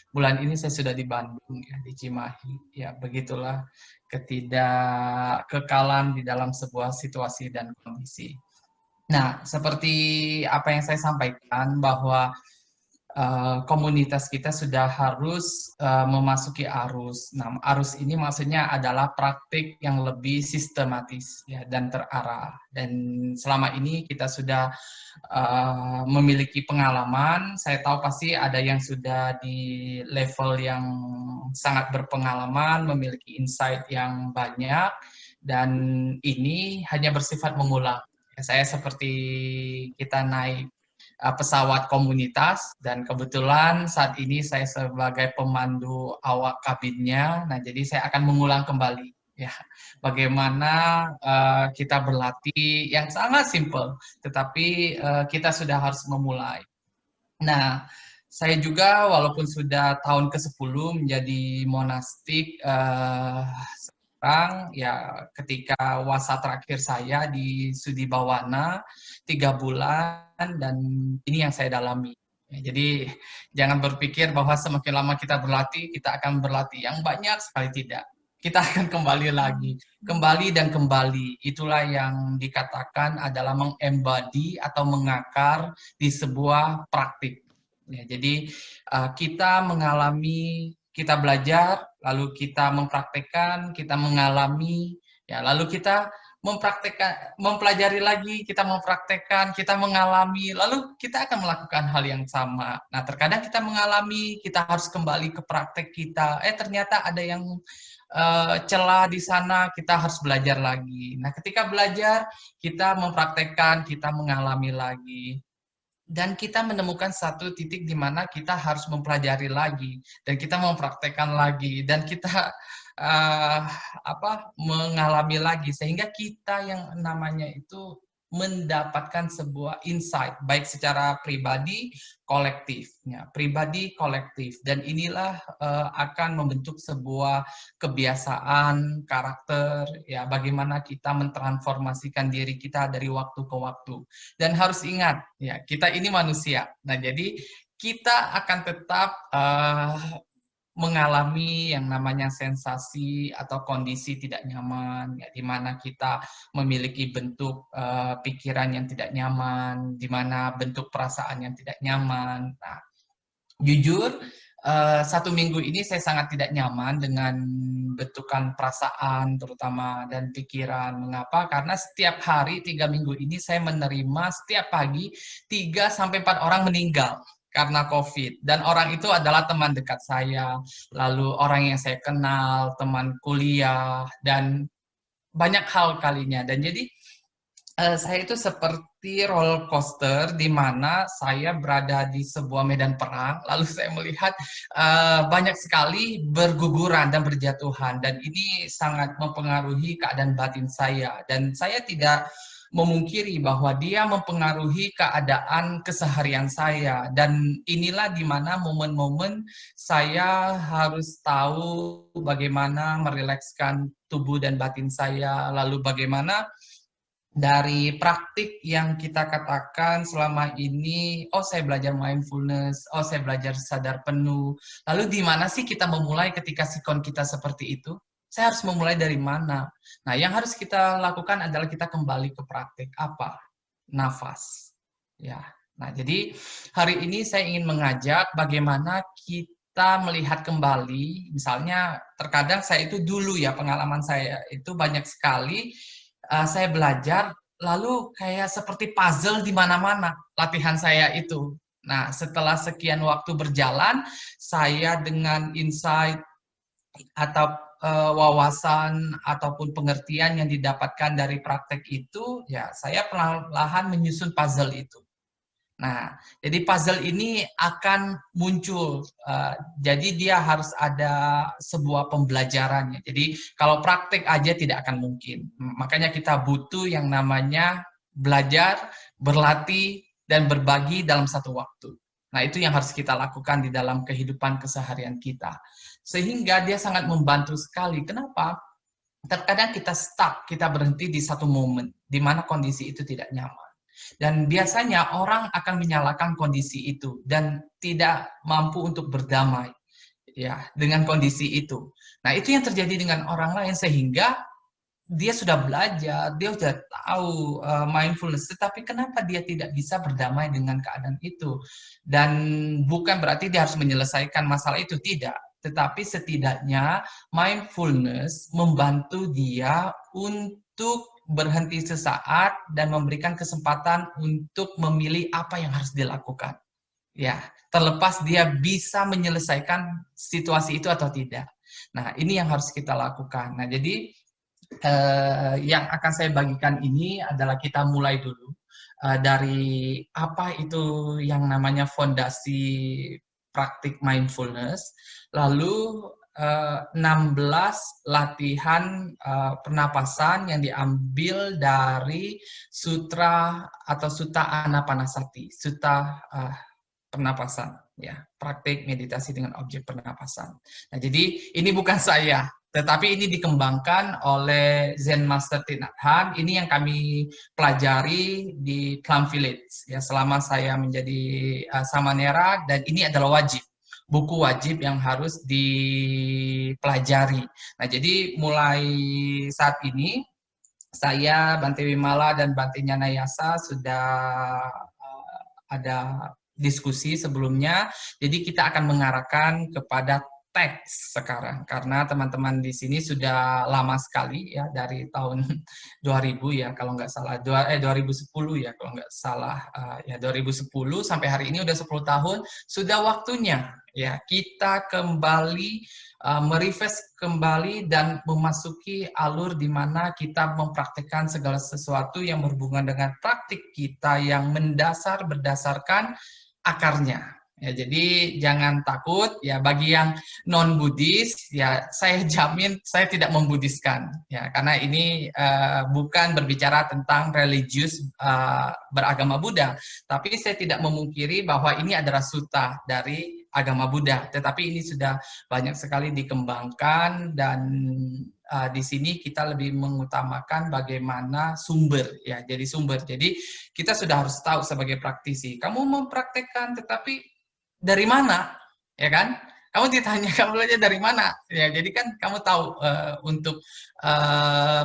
bulan ini saya sudah di Bandung ya, di Cimahi. Ya, begitulah ketidakkekalan di dalam sebuah situasi dan kondisi. Nah, seperti apa yang saya sampaikan bahwa komunitas kita sudah harus memasuki arus. Nah, arus ini maksudnya adalah praktik yang lebih sistematis ya, dan terarah. Dan selama ini kita sudah memiliki pengalaman. Saya tahu pasti ada yang sudah di level yang sangat berpengalaman, memiliki insight yang banyak, dan ini hanya bersifat mengulang. Ya, saya seperti kita naik pesawat komunitas dan kebetulan saat ini saya sebagai pemandu awak kabinnya. Nah, jadi saya akan mengulang kembali ya bagaimana kita berlatih yang sangat simple, tetapi kita sudah harus memulai. Nah, saya juga walaupun sudah tahun ke-10 menjadi monastik, sekarang ya ketika wasa terakhir saya di Sudibawana 3 bulan, dan ini yang saya dalami. Ya, jadi jangan berpikir bahwa semakin lama kita berlatih, kita akan berlatih yang banyak sekali, tidak. Kita akan kembali lagi, kembali dan kembali. Itulah yang dikatakan adalah mengembadi atau mengakar di sebuah praktik. Ya, jadi kita mengalami, kita belajar, lalu kita mempraktekkan, kita mengalami, ya, lalu kita mempraktekkan, mempelajari lagi, kita mempraktekkan, kita mengalami, lalu kita akan melakukan hal yang sama. Nah, terkadang kita mengalami, kita harus kembali ke praktek kita. Ternyata ada yang celah di sana, kita harus belajar lagi. Nah, ketika belajar, kita mempraktekkan, kita mengalami lagi. Dan kita menemukan satu titik di mana kita harus mempelajari lagi, dan kita mempraktekkan lagi, dan kita mengalami lagi, sehingga kita yang namanya itu mendapatkan sebuah insight baik secara pribadi kolektif, dan inilah akan membentuk sebuah kebiasaan karakter ya, bagaimana kita mentransformasikan diri kita dari waktu ke waktu. Dan harus ingat ya, kita ini manusia. Nah, jadi kita akan tetap mengalami yang namanya sensasi atau kondisi tidak nyaman, ya, di mana kita memiliki bentuk pikiran yang tidak nyaman, di mana bentuk perasaan yang tidak nyaman. Nah, jujur, 1 minggu ini saya sangat tidak nyaman dengan bentukan perasaan, terutama dan pikiran. Mengapa? Karena setiap hari 3 minggu ini saya menerima setiap pagi 3 sampai 4 orang meninggal karena COVID. Dan orang itu adalah teman dekat saya, lalu orang yang saya kenal, teman kuliah, dan banyak hal kalinya. Dan jadi saya itu seperti roller coaster di mana saya berada di sebuah medan perang, lalu saya melihat banyak sekali berguguran dan berjatuhan, dan ini sangat mempengaruhi keadaan batin saya, dan saya tidak memungkiri bahwa dia mempengaruhi keadaan keseharian saya, dan inilah di mana momen-momen saya harus tahu bagaimana merilekskan tubuh dan batin saya, lalu bagaimana dari praktik yang kita katakan selama ini, saya belajar mindfulness, saya belajar sadar penuh. Lalu di mana sih kita memulai ketika sikon kita seperti itu? Saya harus memulai dari mana? Nah, yang harus kita lakukan adalah kita kembali ke praktik apa? Nafas. Ya. Nah, jadi hari ini saya ingin mengajak bagaimana kita melihat kembali, misalnya terkadang saya itu dulu ya, pengalaman saya itu banyak sekali saya belajar, lalu kayak seperti puzzle di mana-mana latihan saya itu. Nah, setelah sekian waktu berjalan, saya dengan insight atau wawasan ataupun pengertian yang didapatkan dari praktek itu, ya saya perlahan menyusun puzzle itu. Nah, jadi puzzle ini akan muncul. Jadi dia harus ada sebuah pembelajarannya. Jadi kalau praktek aja tidak akan mungkin. Makanya kita butuh yang namanya belajar, berlatih, dan berbagi dalam satu waktu. Nah, itu yang harus kita lakukan di dalam kehidupan keseharian kita. Sehingga dia sangat membantu sekali. Kenapa? Terkadang kita stuck, kita berhenti di satu momen, di mana kondisi itu tidak nyaman. Dan biasanya orang akan menyalahkan kondisi itu dan tidak mampu untuk berdamai ya dengan kondisi itu. Nah, itu yang terjadi dengan orang lain sehingga dia sudah belajar, dia sudah tahu mindfulness, tetapi kenapa dia tidak bisa berdamai dengan keadaan itu? Dan bukan berarti dia harus menyelesaikan masalah itu, tidak. Tetapi setidaknya mindfulness membantu dia untuk berhenti sesaat dan memberikan kesempatan untuk memilih apa yang harus dilakukan. Ya, terlepas dia bisa menyelesaikan situasi itu atau tidak. Nah, ini yang harus kita lakukan. Nah, jadi yang akan saya bagikan ini adalah kita mulai dulu dari apa itu yang namanya fondasi praktik mindfulness, lalu 16 latihan pernapasan yang diambil dari sutra atau Sutta Anapanasati, Sutta pernapasan, ya, praktik meditasi dengan objek pernapasan. Nah, jadi ini bukan saya, tetapi ini dikembangkan oleh Zen Master Thich Nhat Hanh. Ini yang kami pelajari di Plum Village ya selama saya menjadi samanera, dan ini adalah wajib, buku wajib yang harus dipelajari. Nah, jadi mulai saat ini saya, Bante Wimala dan Bante Nyanayasa sudah ada diskusi sebelumnya. Jadi kita akan mengarahkan kepada teks sekarang karena teman-teman di sini sudah lama sekali ya, dari tahun 2000 ya kalau nggak salah, 2010 ya kalau nggak salah, ya 2010 sampai hari ini udah 10 tahun, sudah waktunya ya kita kembali merefresh kembali dan memasuki alur di mana kita mempraktikkan segala sesuatu yang berhubungan dengan praktik kita yang mendasar berdasarkan akarnya. Ya, jadi jangan takut ya, bagi yang non Buddhis ya saya jamin saya tidak membudiskan ya, karena ini bukan berbicara tentang religius beragama Buddha, tapi saya tidak memungkiri bahwa ini adalah sutta dari agama Buddha, tetapi ini sudah banyak sekali dikembangkan dan di sini kita lebih mengutamakan bagaimana sumber ya, jadi sumber. Jadi kita sudah harus tahu sebagai praktisi, kamu mempraktekkan tetapi dari mana, ya kan? Kamu ditanya kamu belajar dari mana, ya. Jadi kan kamu tahu untuk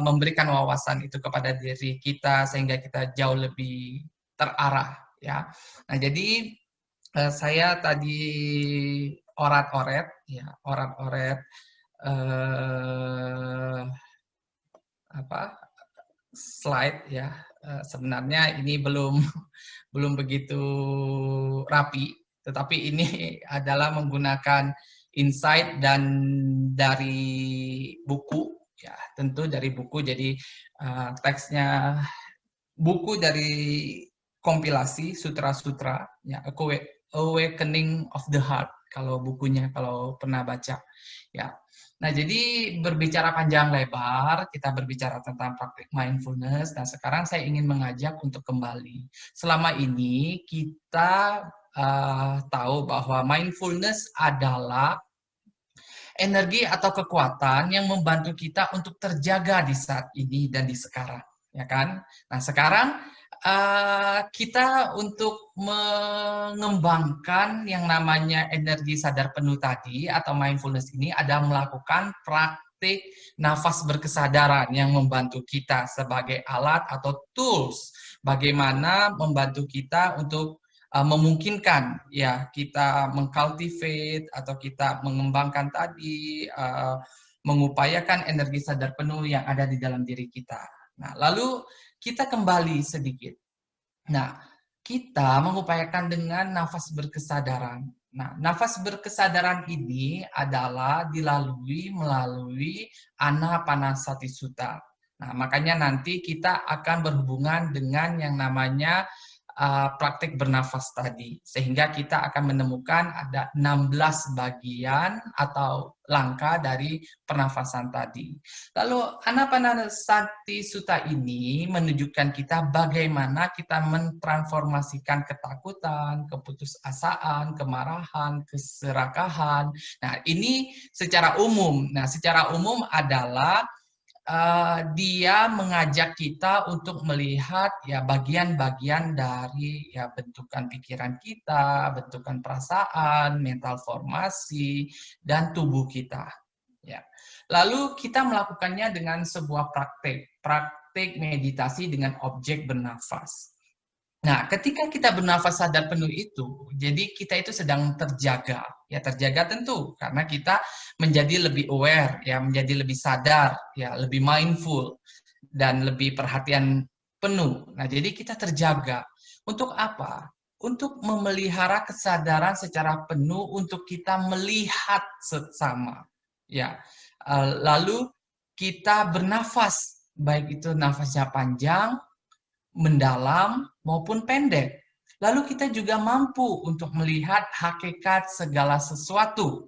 memberikan wawasan itu kepada diri kita sehingga kita jauh lebih terarah, ya. Nah, jadi saya tadi orat-oret, ya, orat-oret apa slide, ya. Sebenarnya ini belum belum begitu rapi, tetapi ini adalah menggunakan insight dan dari buku, ya tentu dari buku. Jadi teksnya buku dari kompilasi sutra-sutra, ya, Awakening of the Heart kalau bukunya, kalau pernah baca, ya. Nah, jadi berbicara panjang lebar, kita berbicara tentang praktik mindfulness. Nah, sekarang saya ingin mengajak untuk kembali. Selama ini kita tahu bahwa mindfulness adalah energi atau kekuatan yang membantu kita untuk terjaga di saat ini dan di sekarang, ya kan? Nah, sekarang kita untuk mengembangkan yang namanya energi sadar penuh tadi atau mindfulness ini ada melakukan praktik nafas berkesadaran yang membantu kita sebagai alat atau tools bagaimana membantu kita untuk memungkinkan ya kita mengcultivate atau kita mengembangkan tadi, mengupayakan energi sadar penuh yang ada di dalam diri kita. Nah, lalu kita kembali sedikit. Nah, kita mengupayakan dengan nafas berkesadaran. Nah, nafas berkesadaran ini adalah dilalui melalui Anapanasati Sutta. Nah, makanya nanti kita akan berhubungan dengan yang namanya praktik bernafas tadi, sehingga kita akan menemukan ada 16 bagian atau langkah dari pernafasan tadi. Lalu Anapanasati Sutta ini menunjukkan kita bagaimana kita mentransformasikan ketakutan, keputusasaan, kemarahan, keserakahan. Nah, ini secara umum. Nah, secara umum adalah dia mengajak kita untuk melihat ya bagian-bagian dari ya bentukan pikiran kita, bentukan perasaan, mental formasi, dan tubuh kita. Ya. Lalu kita melakukannya dengan sebuah praktek meditasi dengan objek bernafas. Nah, ketika kita bernafas sadar penuh itu, jadi kita itu sedang terjaga. Ya, terjaga tentu karena kita menjadi lebih aware, ya, menjadi lebih sadar, ya, lebih mindful dan lebih perhatian penuh. Nah, jadi kita terjaga. Untuk apa? Untuk memelihara kesadaran secara penuh untuk kita melihat sesama. Ya. Lalu kita bernafas, baik itu nafasnya panjang, mendalam maupun pendek. Lalu kita juga mampu untuk melihat hakikat segala sesuatu,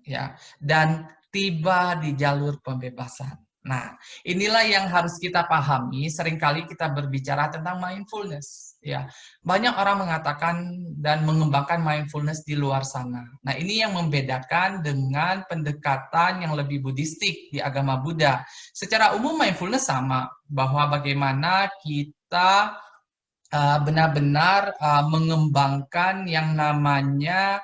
ya, dan tiba di jalur pembebasan. Nah, inilah yang harus kita pahami. Seringkali kita berbicara tentang mindfulness, ya. Banyak orang mengatakan dan mengembangkan mindfulness di luar sana. Nah, ini yang membedakan dengan pendekatan yang lebih buddhistik di agama Buddha. Secara umum mindfulness sama, bahwa bagaimana kita benar-benar mengembangkan yang namanya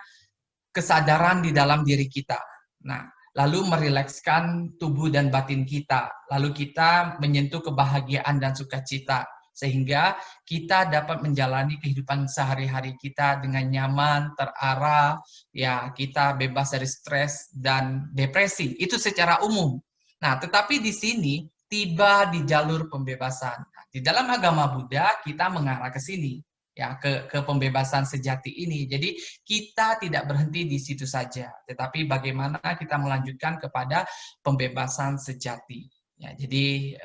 kesadaran di dalam diri kita. Nah, lalu merilekskan tubuh dan batin kita. Lalu kita menyentuh kebahagiaan dan sukacita. Sehingga kita dapat menjalani kehidupan sehari-hari kita dengan nyaman, terarah, ya kita bebas dari stres dan depresi. Itu secara umum. Nah, tetapi di sini tiba di jalur pembebasan. Di dalam agama Buddha kita mengarah ke sini, ya ke pembebasan sejati ini. Jadi kita tidak berhenti di situ saja, tetapi bagaimana kita melanjutkan kepada pembebasan sejati. Ya, jadi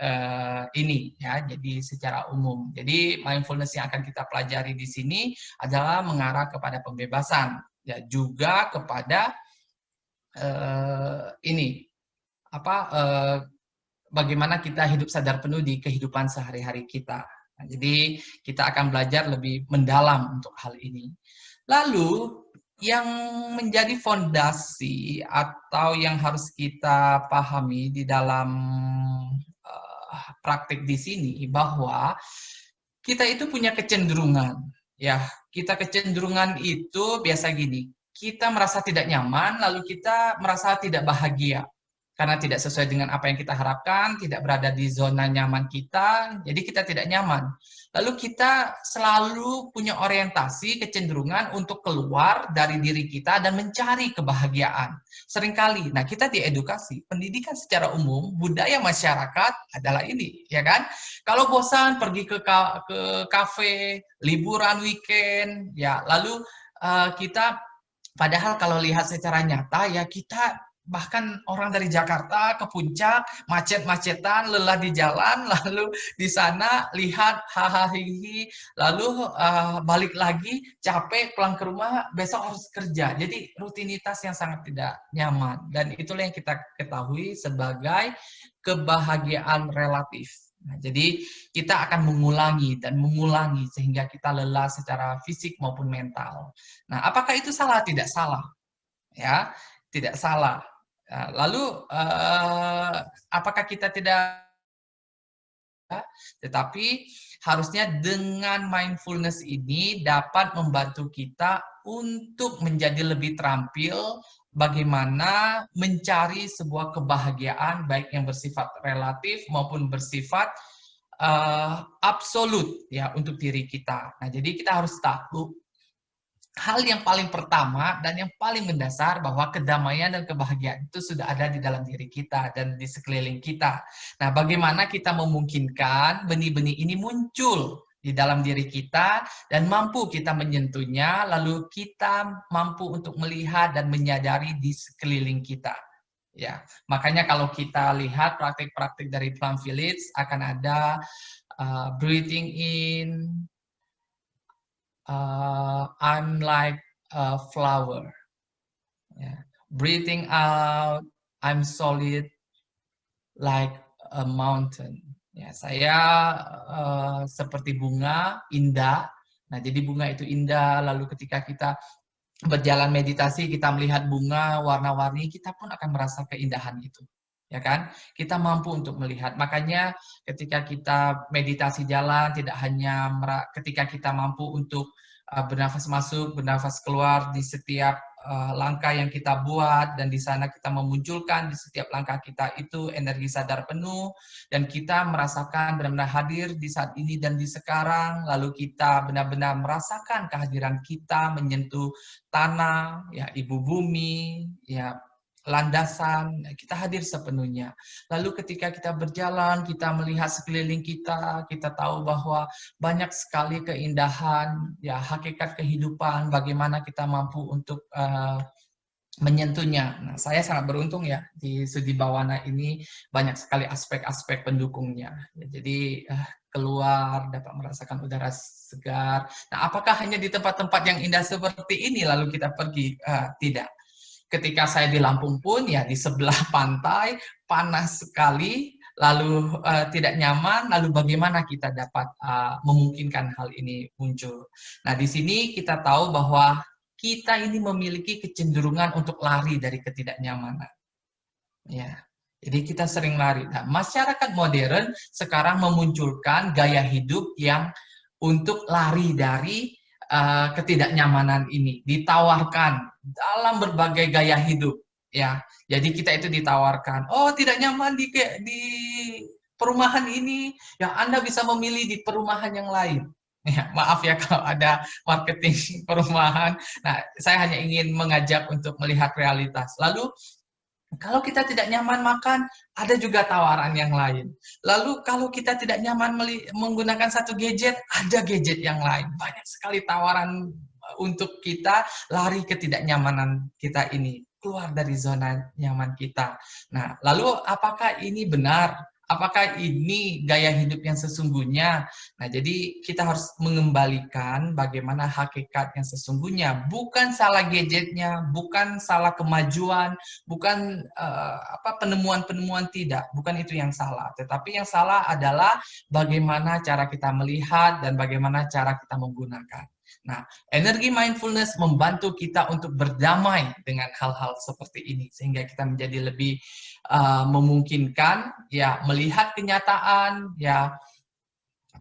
ini ya, jadi secara umum. Jadi mindfulness yang akan kita pelajari di sini adalah mengarah kepada pembebasan, ya juga kepada ini apa bagaimana kita hidup sadar penuh di kehidupan sehari-hari kita. Nah, jadi kita akan belajar lebih mendalam untuk hal ini. Lalu yang menjadi fondasi atau yang harus kita pahami di dalam praktik di sini bahwa kita itu punya kecenderungan, ya kita kecenderungan itu biasa gini, kita merasa tidak nyaman, lalu kita merasa tidak bahagia karena tidak sesuai dengan apa yang kita harapkan, tidak berada di zona nyaman kita, jadi kita tidak nyaman. Lalu kita selalu punya orientasi, kecenderungan untuk keluar dari diri kita dan mencari kebahagiaan. Seringkali, nah kita diedukasi, pendidikan secara umum, budaya masyarakat adalah ini, ya kan? Kalau bosan pergi ke kafe, liburan weekend, ya lalu kita padahal kalau lihat secara nyata ya kita bahkan orang dari Jakarta ke puncak, macet-macetan, lelah di jalan, lalu di sana lihat hahaha, lalu balik lagi capek pulang ke rumah, besok harus kerja. Jadi rutinitas yang sangat tidak nyaman dan itulah yang kita ketahui sebagai kebahagiaan relatif. Nah, jadi kita akan mengulangi dan mengulangi sehingga kita lelah secara fisik maupun mental. Nah, apakah itu salah? Tidak salah. Ya, tidak salah. Lalu apakah kita tidak, tetapi harusnya dengan mindfulness ini dapat membantu kita untuk menjadi lebih terampil bagaimana mencari sebuah kebahagiaan baik yang bersifat relatif maupun bersifat absolut ya untuk diri kita. Nah, jadi kita harus tahu hal yang paling pertama dan yang paling mendasar bahwa kedamaian dan kebahagiaan itu sudah ada di dalam diri kita dan di sekeliling kita. Nah, bagaimana kita memungkinkan benih-benih ini muncul di dalam diri kita dan mampu kita menyentuhnya, lalu kita mampu untuk melihat dan menyadari di sekeliling kita. Ya, makanya kalau kita lihat praktik-praktik dari Plum Village akan ada breathing in, I'm like a flower. Yeah. Breathing out, I'm solid like a mountain. Ya, saya seperti bunga indah. Nah, jadi bunga itu indah. Lalu ketika kita berjalan meditasi, kita melihat bunga warna-warni, kita pun akan merasa keindahan itu. ya kan? Kita mampu untuk melihat. Makanya ketika kita meditasi jalan, tidak hanya ketika kita mampu untuk bernafas masuk, bernafas keluar di setiap langkah yang kita buat, dan di sana kita memunculkan di setiap langkah kita itu energi sadar penuh, dan kita merasakan benar-benar hadir di saat ini dan di sekarang, lalu kita benar-benar merasakan kehadiran kita menyentuh tanah, ya ibu bumi, ya landasan, kita hadir sepenuhnya. Lalu ketika kita berjalan, kita melihat sekeliling kita, kita tahu bahwa banyak sekali keindahan, ya hakikat kehidupan, bagaimana kita mampu untuk menyentuhnya. Nah, saya sangat beruntung ya di Studi Bawana ini banyak sekali aspek-aspek pendukungnya. Ya, jadi keluar dapat merasakan udara segar. Nah, apakah hanya di tempat-tempat yang indah seperti ini lalu kita pergi? Tidak. Ketika saya di Lampung pun ya di sebelah pantai, panas sekali, lalu tidak nyaman, lalu bagaimana kita dapat memungkinkan hal ini muncul. Nah, di sini kita tahu bahwa kita ini memiliki kecenderungan untuk lari dari ketidaknyamanan. Ya. Jadi kita sering lari. Nah, masyarakat modern sekarang memunculkan gaya hidup yang untuk lari dari ketidaknyamanan ini, ditawarkan dalam berbagai gaya hidup, ya. Jadi kita itu ditawarkan, oh tidak nyaman di perumahan ini, ya Anda bisa memilih di perumahan yang lain. Ya, maaf ya kalau ada marketing perumahan. Nah, saya hanya ingin mengajak untuk melihat realitas. Lalu kalau kita tidak nyaman makan, ada juga tawaran yang lain. Lalu kalau kita tidak nyaman menggunakan satu gadget, ada gadget yang lain. Banyak sekali tawaran untuk kita lari ketidaknyamanan kita ini, keluar dari zona nyaman kita. Nah, lalu apakah ini benar? Apakah ini gaya hidup yang sesungguhnya? Nah, jadi kita harus mengembalikan bagaimana hakikat yang sesungguhnya. Bukan salah gadgetnya, bukan salah kemajuan, bukan penemuan-penemuan, tidak, bukan itu yang salah, tetapi yang salah adalah bagaimana cara kita melihat dan bagaimana cara kita menggunakan. Nah, energi mindfulness membantu kita untuk berdamai dengan hal-hal seperti ini sehingga kita menjadi lebih memungkinkan ya melihat kenyataan, ya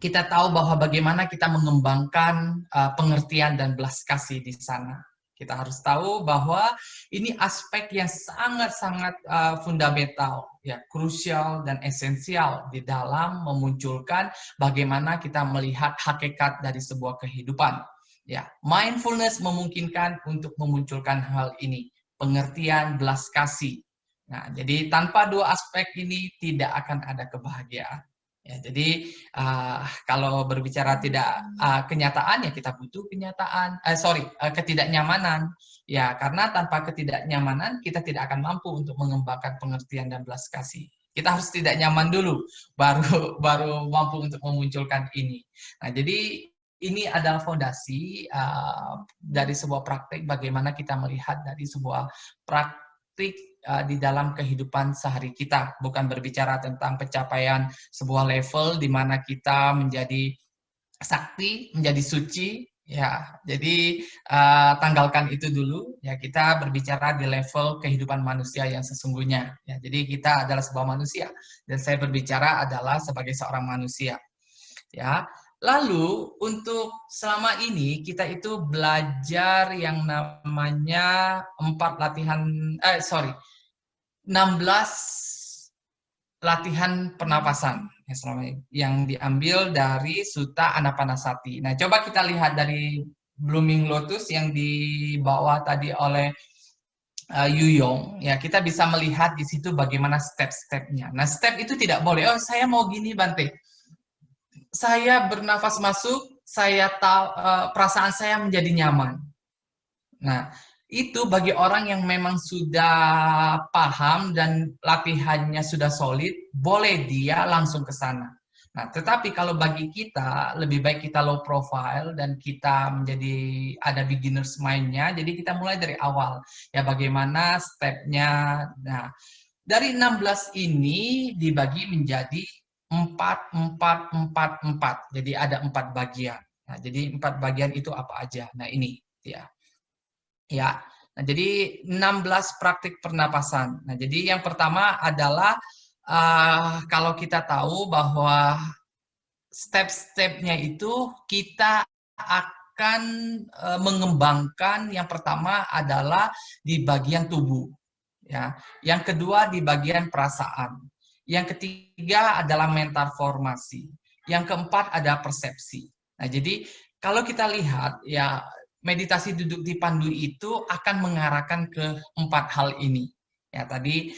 kita tahu bahwa bagaimana kita mengembangkan pengertian dan belas kasih di sana. Kita harus tahu bahwa ini aspek yang sangat-sangat fundamental, ya, krusial dan esensial di dalam memunculkan bagaimana kita melihat hakikat dari sebuah kehidupan. Ya, mindfulness memungkinkan untuk memunculkan hal ini, pengertian, belas kasih. Nah, jadi tanpa dua aspek ini tidak akan ada kebahagiaan. Ya, jadi kalau berbicara tidak kenyataan, ya kita butuh kenyataan, ketidaknyamanan. Ya, karena tanpa ketidaknyamanan kita tidak akan mampu untuk mengembangkan pengertian dan belas kasih. Kita harus tidak nyaman dulu, baru mampu untuk memunculkan ini. Nah, jadi ini adalah fondasi dari sebuah praktik bagaimana kita melihat dari sebuah praktik di dalam kehidupan sehari kita, bukan berbicara tentang pencapaian sebuah level di mana kita menjadi sakti, menjadi suci, ya. Jadi tanggalkan itu dulu, ya. Kita berbicara di level kehidupan manusia yang sesungguhnya, ya. Jadi kita adalah sebuah manusia dan saya berbicara adalah sebagai seorang manusia, ya. Lalu untuk selama ini kita itu belajar yang namanya 16 latihan pernapasan yang diambil dari Sutta Anapanasati. Nah, coba kita lihat dari Blooming Lotus yang dibawa tadi oleh Yuyong, ya kita bisa melihat di situ bagaimana step-stepnya. Nah, step itu tidak boleh, oh saya mau gini Bante, saya bernafas masuk, saya tahu perasaan saya menjadi nyaman. Nah, itu bagi orang yang memang sudah paham dan latihannya sudah solid, boleh dia langsung ke sana. Nah, tetapi kalau bagi kita, lebih baik kita low profile dan kita menjadi ada beginners mind-nya, jadi kita mulai dari awal. Ya, bagaimana step-nya. Nah, dari 16 ini dibagi menjadi 4, 4, 4, 4. Jadi ada 4 bagian. Nah, jadi 4 bagian itu apa aja? Nah, ini ya. Ya. Nah, jadi 16 praktik pernapasan. Nah, jadi yang pertama adalah kalau kita tahu bahwa step-stepnya itu kita akan mengembangkan, yang pertama adalah di bagian tubuh, ya. Yang kedua di bagian perasaan. Yang ketiga adalah mental formasi. Yang keempat ada persepsi. Nah, jadi kalau kita lihat ya, meditasi duduk di pandu itu akan mengarahkan ke 4 hal ini. Ya, tadi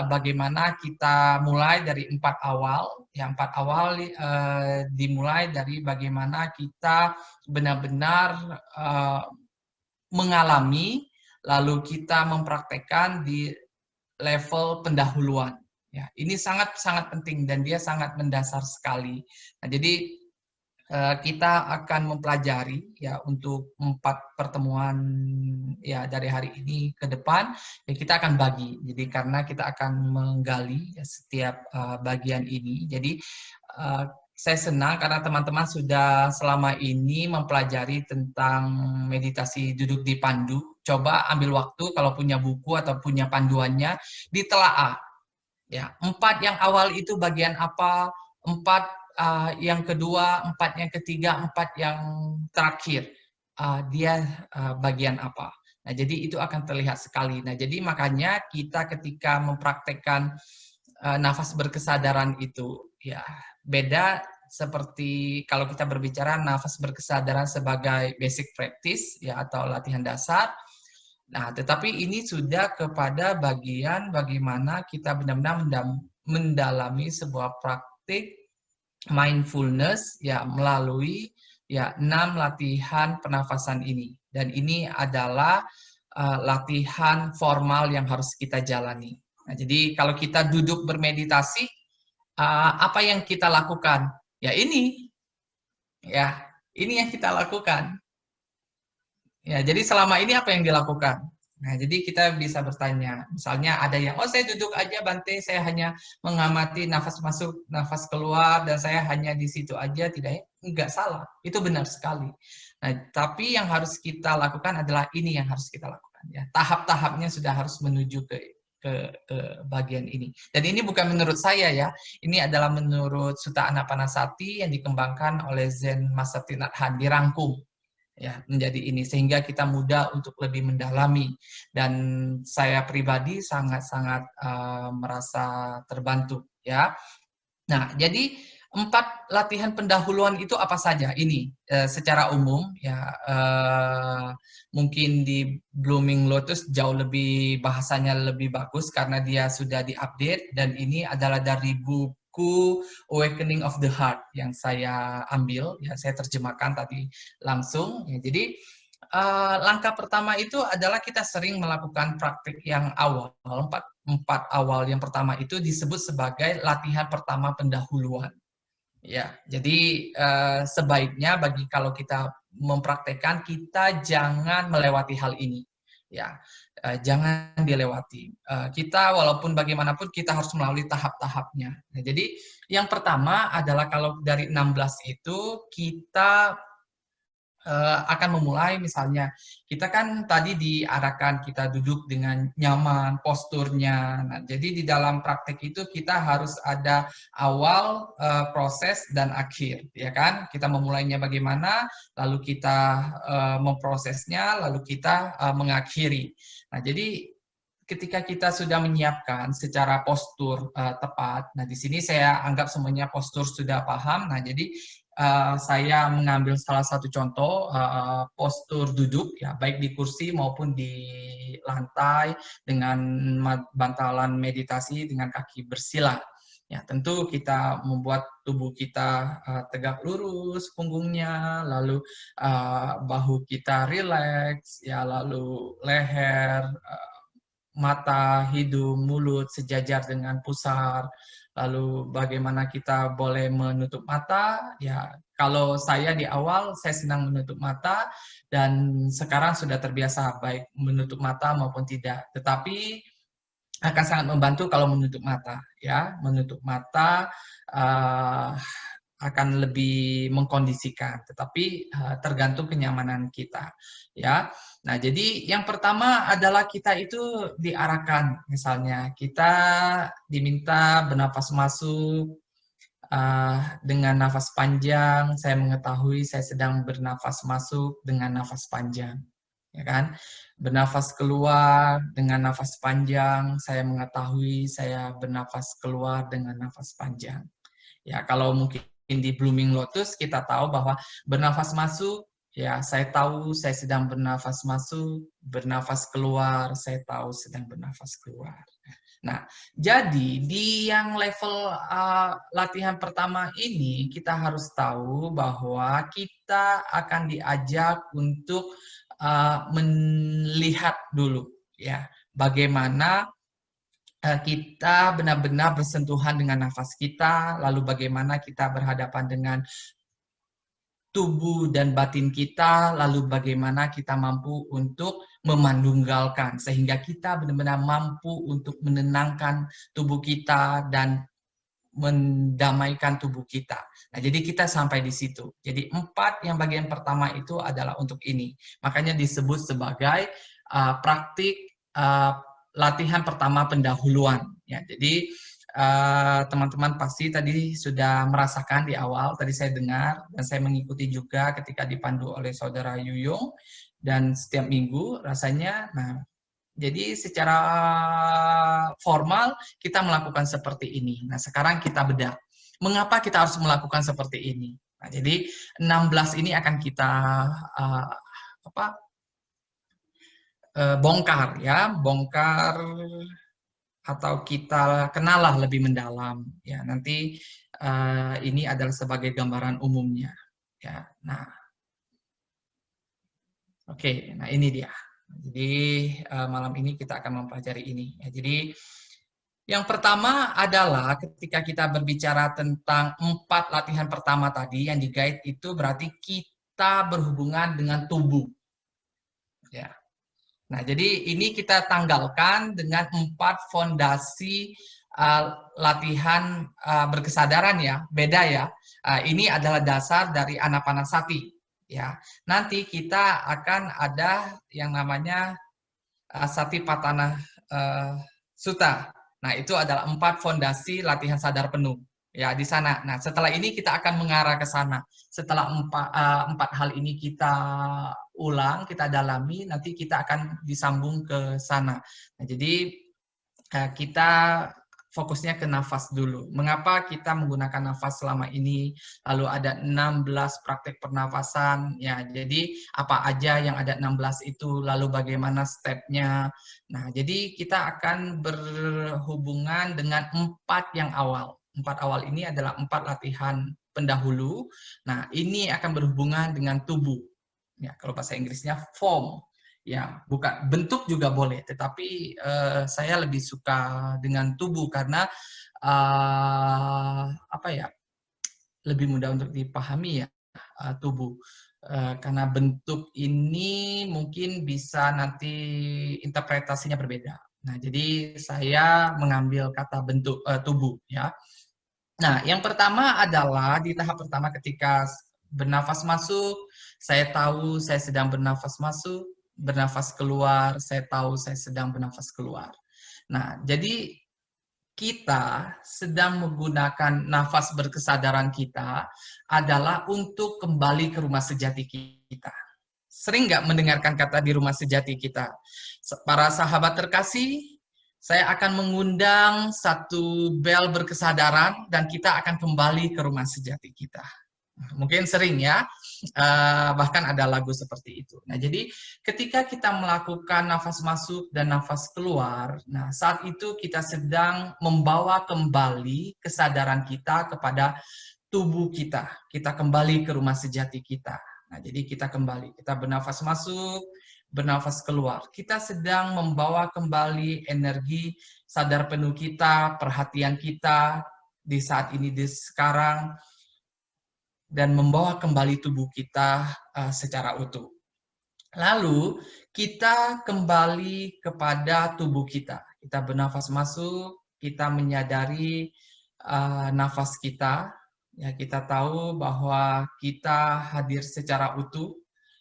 bagaimana kita mulai dari 4 awal. Yang 4 awal dimulai dari bagaimana kita benar-benar mengalami, lalu kita mempraktekkan di level pendahuluan. Ya, ini sangat-sangat penting dan dia sangat mendasar sekali. Nah, jadi kita akan mempelajari ya untuk 4 pertemuan ya dari hari ini ke depan, ya kita akan bagi. Jadi karena kita akan menggali ya, setiap bagian ini. Jadi saya senang karena teman-teman sudah selama ini mempelajari tentang meditasi duduk di pandu. Coba ambil waktu kalau punya buku atau punya panduannya, ditelaah. Ya, 4 yang awal itu bagian apa, 4 yang kedua, 4 yang ketiga, 4 yang terakhir, dia bagian apa. Nah, jadi itu akan terlihat sekali. Nah, jadi makanya kita ketika mempraktekkan nafas berkesadaran itu, ya beda seperti kalau kita berbicara nafas berkesadaran sebagai basic practice, ya atau latihan dasar. Nah, tetapi ini sudah kepada bagian bagaimana kita benar-benar mendalami sebuah praktik mindfulness ya melalui ya 6 latihan pernafasan ini. Dan ini adalah latihan formal yang harus kita jalani. Nah, jadi kalau kita duduk bermeditasi, apa yang kita lakukan? Ya ini yang kita lakukan. Ya, jadi selama ini apa yang dilakukan? Nah, jadi kita bisa bertanya, misalnya ada yang, oh saya duduk aja Bante, saya hanya mengamati nafas masuk, nafas keluar, dan saya hanya di situ aja, tidak, enggak salah, itu benar sekali. Nah, tapi yang harus kita lakukan adalah ini yang harus kita lakukan. Ya, tahap-tahapnya sudah harus menuju ke bagian ini. Dan ini bukan menurut saya ya, ini adalah menurut Sutta Anapanasati yang dikembangkan oleh Zen Master Thich Nhat Hanh, dirangkum ya menjadi ini sehingga kita mudah untuk lebih mendalami, dan saya pribadi sangat-sangat merasa terbantu ya. Nah, jadi 4 latihan pendahuluan itu apa saja ini secara umum ya, mungkin di Blooming Lotus jauh lebih bahasanya lebih bagus karena dia sudah diupdate, dan ini adalah dari buku Awakening of the Heart yang saya ambil, ya saya terjemahkan tadi langsung. Ya, jadi langkah pertama itu adalah kita sering melakukan praktik yang awal, 4 awal. Yang pertama itu disebut sebagai latihan pertama pendahuluan. Ya, jadi sebaiknya kalau kita mempraktekkan, kita jangan melewati hal ini. Ya, jangan dilewati. Kita walaupun bagaimanapun kita harus melalui tahap-tahapnya. Nah, jadi yang pertama adalah kalau dari 16 itu kita akan memulai, misalnya kita kan tadi diarahkan kita duduk dengan nyaman posturnya. Nah, jadi di dalam praktek itu kita harus ada awal, proses, dan akhir, ya kan? Kita memulainya bagaimana, lalu kita memprosesnya, lalu kita mengakhiri. Nah, jadi ketika kita sudah menyiapkan secara postur tepat, nah di sini saya anggap semuanya postur sudah paham. Nah, jadi saya mengambil salah satu contoh postur duduk ya, baik di kursi maupun di lantai dengan bantalan meditasi dengan kaki bersila. Ya, tentu kita membuat tubuh kita tegak lurus punggungnya, lalu bahu kita rileks ya, lalu leher, mata, hidung, mulut sejajar dengan pusar. Lalu bagaimana kita boleh menutup mata? Ya, kalau saya di awal saya senang menutup mata, dan sekarang sudah terbiasa baik menutup mata maupun tidak. Tetapi akan sangat membantu kalau menutup mata, ya, menutup mata. akan lebih mengkondisikan, tetapi tergantung kenyamanan kita, ya. Nah, jadi yang pertama adalah kita itu diarahkan, misalnya kita diminta bernafas masuk dengan nafas panjang. Saya mengetahui saya sedang bernafas masuk dengan nafas panjang, ya kan? Bernafas keluar dengan nafas panjang, saya mengetahui saya bernafas keluar dengan nafas panjang. Ya, kalau mungkin di Blooming Lotus kita tahu bahwa bernafas masuk, ya saya tahu saya sedang bernafas masuk, bernafas keluar, saya tahu sedang bernafas keluar. Nah, jadi di yang level latihan pertama ini kita harus tahu bahwa kita akan diajak untuk melihat dulu, ya, bagaimana kita benar-benar bersentuhan dengan nafas kita, lalu bagaimana kita berhadapan dengan tubuh dan batin kita, lalu bagaimana kita mampu untuk memandunggalkan, sehingga kita benar-benar mampu untuk menenangkan tubuh kita dan mendamaikan tubuh kita. Nah, jadi kita sampai di situ. Jadi 4 yang bagian pertama itu adalah untuk ini. Makanya disebut sebagai praktik latihan pertama pendahuluan. Ya, jadi teman-teman pasti tadi sudah merasakan di awal, tadi saya dengar dan saya mengikuti juga ketika dipandu oleh saudara Yuyung, dan setiap minggu rasanya, nah, jadi secara formal kita melakukan seperti ini. Nah, sekarang kita bedah. Mengapa kita harus melakukan seperti ini? Nah, jadi 16 ini akan kita bongkar, ya, bongkar atau kita kenalah lebih mendalam. Ya, nanti ini adalah sebagai gambaran umumnya. Ya, nah, oke, nah ini dia. Jadi malam ini kita akan mempelajari ini. Ya, jadi yang pertama adalah ketika kita berbicara tentang 4 latihan pertama tadi yang di guide itu berarti kita berhubungan dengan tubuh. Ya. Nah, jadi ini kita tanggalkan dengan 4 fondasi latihan berkesadaran, ya, beda, ya. Ini adalah dasar dari Anapanasati, ya. Nanti kita akan ada yang namanya Satipatthana Sutta. Nah, itu adalah 4 fondasi latihan sadar penuh, ya, di sana. Nah, setelah ini kita akan mengarah ke sana. Setelah 4 hal ini kita ulang, kita dalami, nanti kita akan disambung ke sana. Nah, jadi kita fokusnya ke nafas dulu. Mengapa kita menggunakan nafas selama ini? Lalu ada 16 praktek pernafasan. Ya, jadi apa aja yang ada 16 itu, lalu bagaimana stepnya. Nah, jadi kita akan berhubungan dengan 4 yang awal. 4 awal ini adalah 4 latihan pendahulu. Nah, ini akan berhubungan dengan tubuh. Ya, kalau bahasa Inggrisnya form. Ya, bukan bentuk juga boleh, tetapi saya lebih suka dengan tubuh karena apa ya, lebih mudah untuk dipahami, ya, tubuh. Karena bentuk ini mungkin bisa nanti interpretasinya berbeda. Nah, jadi saya mengambil kata bentuk tubuh, ya. Nah, yang pertama adalah di tahap pertama ketika bernafas masuk, saya tahu saya sedang bernafas masuk, bernafas keluar, saya tahu saya sedang bernafas keluar. Nah, jadi kita sedang menggunakan nafas berkesadaran kita adalah untuk kembali ke rumah sejati kita. Sering nggak mendengarkan kata di rumah sejati kita? Para sahabat terkasih, saya akan mengundang satu bel berkesadaran dan kita akan kembali ke rumah sejati kita. Mungkin sering, ya, bahkan ada lagu seperti itu. Nah, jadi ketika kita melakukan nafas masuk dan nafas keluar, nah saat itu kita sedang membawa kembali kesadaran kita kepada tubuh kita. Kita kembali ke rumah sejati kita. Nah, jadi kita kembali, kita bernafas masuk, bernafas keluar. Kita sedang membawa kembali energi sadar penuh kita, perhatian kita di saat ini, di sekarang, dan membawa kembali tubuh kita secara utuh. Lalu kita kembali kepada tubuh kita. Kita bernafas masuk, kita menyadari nafas kita, Ya, kita tahu bahwa kita hadir secara utuh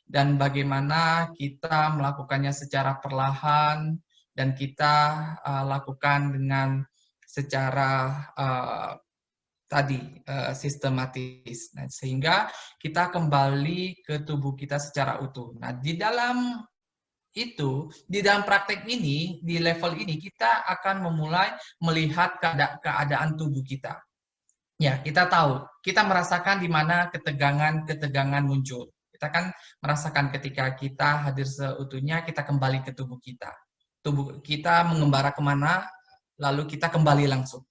dan bagaimana kita melakukannya secara perlahan dan kita lakukan dengan secara sistematis. Nah, sehingga kita kembali ke tubuh kita secara utuh. Nah, di dalam praktek ini, di level ini, kita akan memulai melihat keadaan tubuh kita. Ya, kita tahu, kita merasakan di mana ketegangan-ketegangan muncul. Kita kan merasakan ketika kita hadir seutuhnya, kita kembali ke tubuh kita. Tubuh kita mengembara kemana, lalu kita kembali langsung.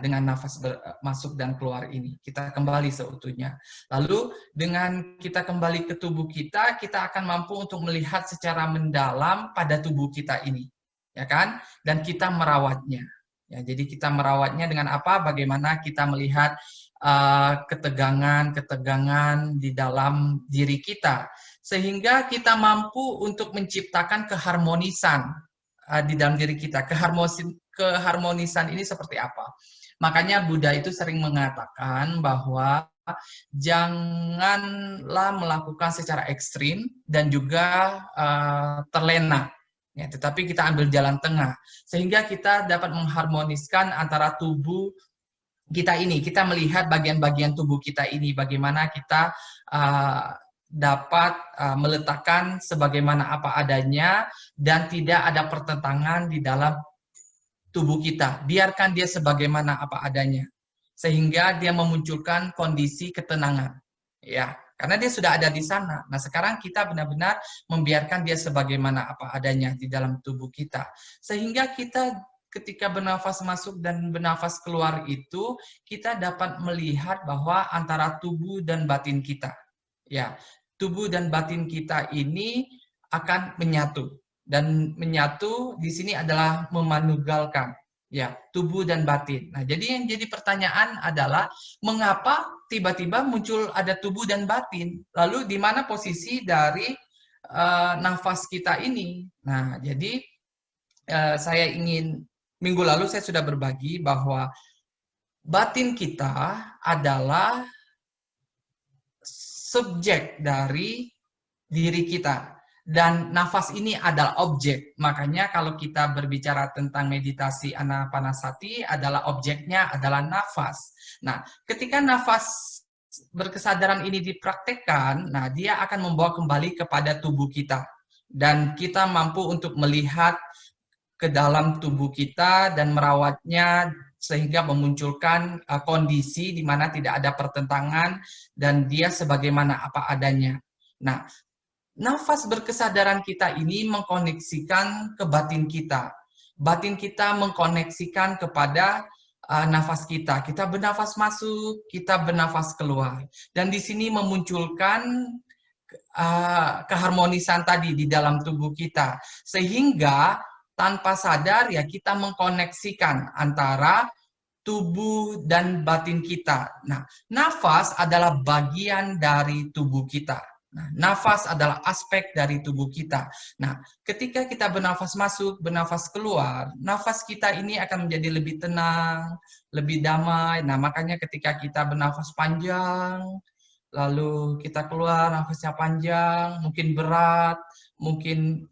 Dengan nafas masuk dan keluar ini, kita kembali seutuhnya. Lalu dengan kita kembali ke tubuh kita, kita akan mampu untuk melihat secara mendalam pada tubuh kita ini, ya kan? Dan kita merawatnya. Ya, jadi kita merawatnya dengan apa? Bagaimana kita melihat ketegangan-ketegangan di dalam diri kita, sehingga kita mampu untuk menciptakan keharmonisan di dalam diri kita. Keharmonisan ini seperti apa? Makanya Buddha itu sering mengatakan bahwa janganlah melakukan secara ekstrim dan juga terlena. Ya, tetapi kita ambil jalan tengah sehingga kita dapat mengharmoniskan antara tubuh kita ini. Kita melihat bagian-bagian tubuh kita ini, bagaimana kita dapat meletakkan sebagaimana apa adanya dan tidak ada pertentangan di dalam tubuh kita. Biarkan dia sebagaimana apa adanya, sehingga dia memunculkan kondisi ketenangan. Ya, karena dia sudah ada di sana. Nah, sekarang kita benar-benar membiarkan dia sebagaimana apa adanya di dalam tubuh kita. Sehingga kita ketika bernafas masuk dan bernafas keluar itu, kita dapat melihat bahwa antara tubuh dan batin kita. Ya, tubuh dan batin kita ini akan menyatu. Dan menyatu di sini adalah memanugalkan, ya, tubuh dan batin. Nah, jadi yang jadi pertanyaan adalah mengapa tiba-tiba muncul ada tubuh dan batin? Lalu di mana posisi dari nafas kita ini? Nah, jadi saya ingin minggu lalu saya sudah berbagi bahwa batin kita adalah subjek dari diri kita. Dan nafas ini adalah objek. Makanya kalau kita berbicara tentang meditasi anapanasati, adalah objeknya adalah nafas. Nah, ketika nafas berkesadaran ini dipraktekkan, nah dia akan membawa kembali kepada tubuh kita. Dan kita mampu untuk melihat ke dalam tubuh kita dan merawatnya sehingga memunculkan kondisi di mana tidak ada pertentangan dan dia sebagaimana apa adanya. Nah, nafas berkesadaran kita ini mengkoneksikan ke batin kita. Batin kita mengkoneksikan kepada nafas kita. Kita bernafas masuk, kita bernafas keluar. Dan di sini memunculkan keharmonisan tadi di dalam tubuh kita. Sehingga tanpa sadar ya kita mengkoneksikan antara tubuh dan batin kita. Nah, nafas adalah bagian dari tubuh kita. Nah, nafas adalah aspek dari tubuh kita. Nah, ketika kita bernafas masuk, bernafas keluar, nafas kita ini akan menjadi lebih tenang, lebih damai. Nah, makanya ketika kita bernafas panjang, lalu kita keluar nafasnya panjang, mungkin berat, mungkin